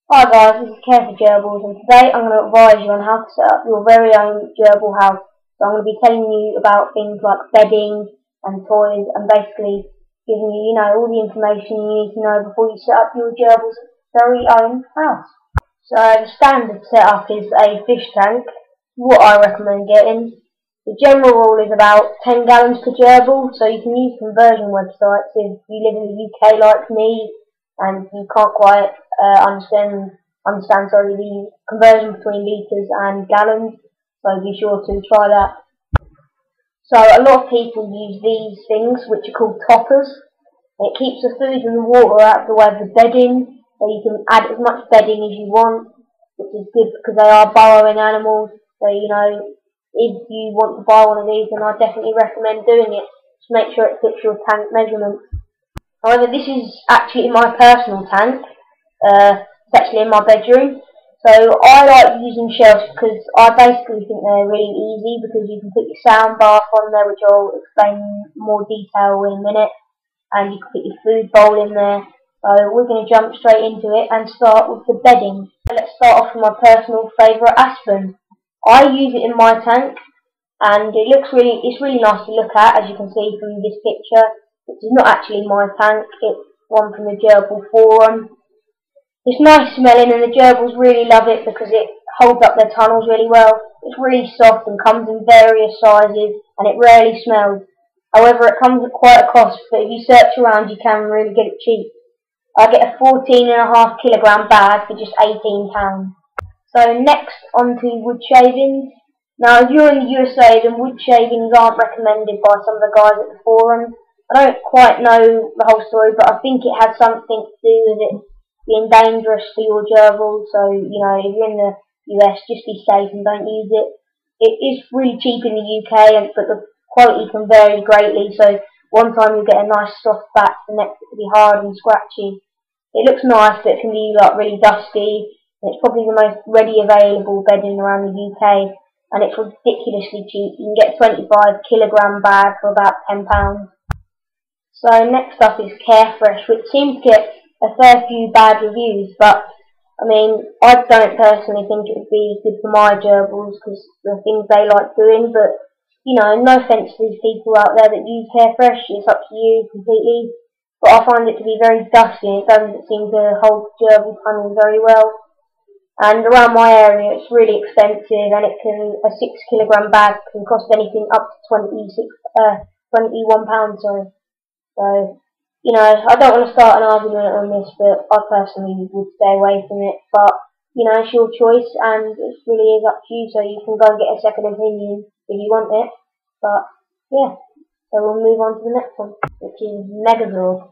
Hi guys, this is Care for Gerbils, and today I'm going to advise you on how to set up your very own gerbil house. So I'm going to be telling you about things like bedding and toys, and basically giving you, all the information you need to know before you set up your gerbil's very own house. So the standard setup is a fish tank, what I recommend getting. The general rule is about 10 gallons per gerbil, so you can use conversion websites if you live in the UK like me and you can't quite understand the conversion between litres and gallons, so be sure to try that. So a lot of people use these things which are called toppers. It keeps the food and the water out of the way of the bedding, so you can add as much bedding as you want, which is good because they are burrowing animals. So if you want to buy one of these, then I definitely recommend doing it. Just make sure it fits your tank measurements. However, this is actually my personal tank. It's actually in my bedroom. So I like using shelves because I basically think they're really easy, because you can put your sound bath on there, which I'll explain in more detail in a minute, and you can put your food bowl in there. So we're going to jump straight into it and start with the bedding. So let's start off with my personal favourite, Aspen. I use it in my tank, and it's really nice to look at, as you can see from this picture, which is not actually my tank, it's one from the Gerbil forum. It's nice smelling, and the gerbils really love it because it holds up their tunnels really well. It's really soft and comes in various sizes, and it rarely smells. However, it comes at quite a cost, but if you search around you can really get it cheap. I get a 14.5 kilogram bag for just £18. So next, on to wood shavings. Now if you're in the USA, then wood shavings aren't recommended by some of the guys at the forum. I don't quite know the whole story, but I think it has something to do with it being dangerous for your gerbil. So, if you're in the US, just be safe and don't use it. It is really cheap in the UK, but the quality can vary greatly. So one time you'll get a nice soft back, the next it'll be hard and scratchy. It looks nice, but it can be really dusty. And it's probably the most ready available bedding around the UK, and it's ridiculously cheap. You can get a 25 kilogram bag for about £10. So next up is Carefresh, which seems to get a fair few bad reviews, but I don't personally think it would be good for my gerbils because the things they like doing. But no offence to these people out there that use Carefresh, it's up to you completely. But I find it to be very dusty, and it doesn't seem to hold gerbil tunnels very well. And around my area it's really expensive, and a 6 kilogram bag can cost anything up to £21, sorry. So, I don't want to start an argument on this, but I personally would stay away from it. But, it's your choice, and it really is up to you, so you can go and get a second opinion if you want it. But, yeah, so we'll move on to the next one, which is Megazord.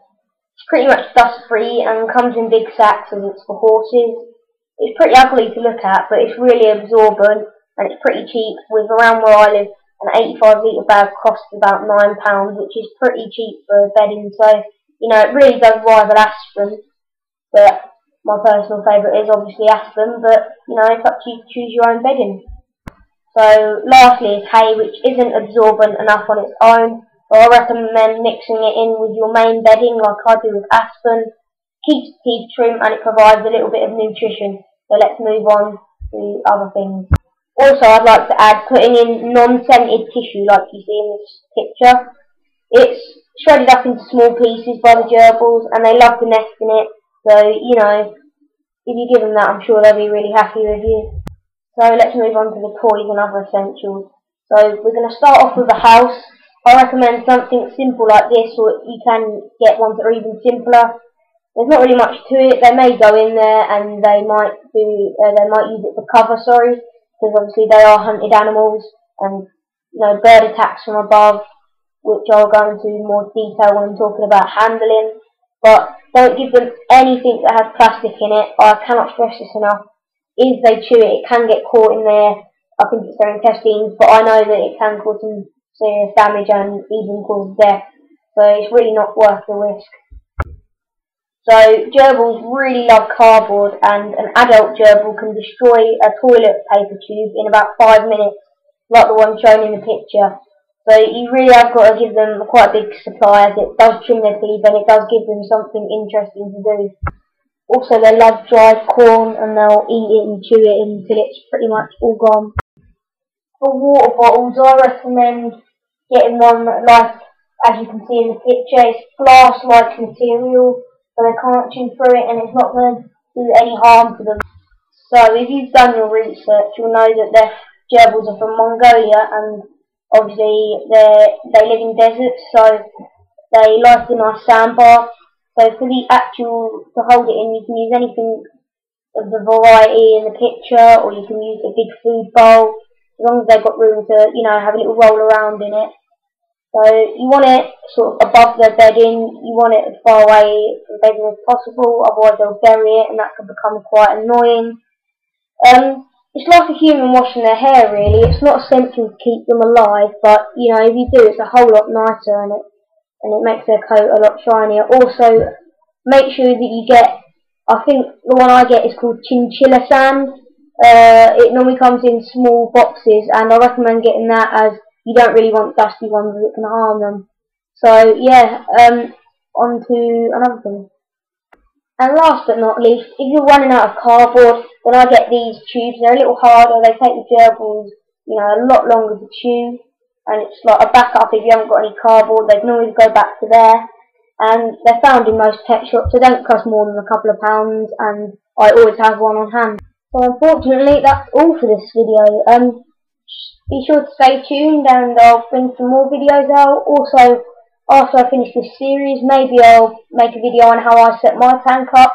It's pretty much dust-free and comes in big sacks, as it's for horses. It's pretty ugly to look at, but it's really absorbent, and it's pretty cheap. With around where I live, an 85 litre bag costs about £9, which is pretty cheap for bedding. So, it really does rival Aspen, but my personal favourite is obviously Aspen, but, it's up to you to choose your own bedding. So, lastly is hay, which isn't absorbent enough on its own, so I recommend mixing it in with your main bedding like I do with Aspen. Keeps the teeth trim, and it provides a little bit of nutrition. So let's move on to other things. Also, I'd like to add putting in non-scented tissue like you see in this picture. It's shredded up into small pieces by the gerbils, and they love to nest in it. So, if you give them that, I'm sure they'll be really happy with you. So let's move on to the toys and other essentials. So we're going to start off with the house. I recommend something simple like this, or you can get ones that are even simpler. There's not really much to it. They may go in there and they might use it for cover, because obviously they are hunted animals, and bird attacks from above, which I'll go into more detail when I'm talking about handling. But don't give them anything that has plastic in it. I cannot stress this enough. If they chew it, it can get caught in their, I think it's their intestines, but I know that it can cause some serious damage and even cause death. So it's really not worth the risk. So gerbils really love cardboard, and an adult gerbil can destroy a toilet paper tube in about 5 minutes, like the one shown in the picture. So you really have got to give them quite a big supply, as it does trim their teeth and it does give them something interesting to do. Also, they love dried corn and they'll eat it and chew it until it's pretty much all gone. For water bottles, I recommend getting one that, like, as you can see in the picture, it's glass-like material, so they can't chew through it and it's not going to do any harm to them. So if you've done your research, you'll know that the gerbils are from Mongolia, and obviously they live in deserts, so they like a nice sandbar. So for the actual, to hold it in, you can use anything of the variety in the picture, or you can use a big food bowl, as long as they've got room to, have a little roll around in it. So you want it sort of above the bedding, you want it as far away from the bedding as possible, otherwise they'll bury it and that can become quite annoying. It's like a human washing their hair really. It's not essential to keep them alive, but if you do, it's a whole lot nicer and it makes their coat a lot shinier. Also, make sure that you get, I think the one I get is called chinchilla sand. It normally comes in small boxes, and I recommend getting that as you don't really want dusty ones that can harm them. So yeah, on to another thing. And last but not least, if you're running out of cardboard, then I get these tubes. They're a little harder, they take the gerbils, a lot longer to chew, and it's like a backup if you haven't got any cardboard. They can always go back to there, and they're found in most pet shops. They don't cost more than a couple of pounds, and I always have one on hand. So unfortunately, that's all for this video. Be sure to stay tuned, and I'll bring some more videos out. Also, after I finish this series, maybe I'll make a video on how I set my tank up,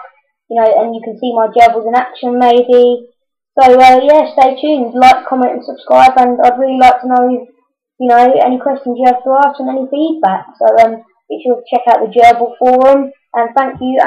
and you can see my gerbils in action maybe. So yeah, stay tuned, like, comment and subscribe, and I'd really like to know, any questions you have to ask and any feedback. So be sure to check out the Gerbil forum, and thank you.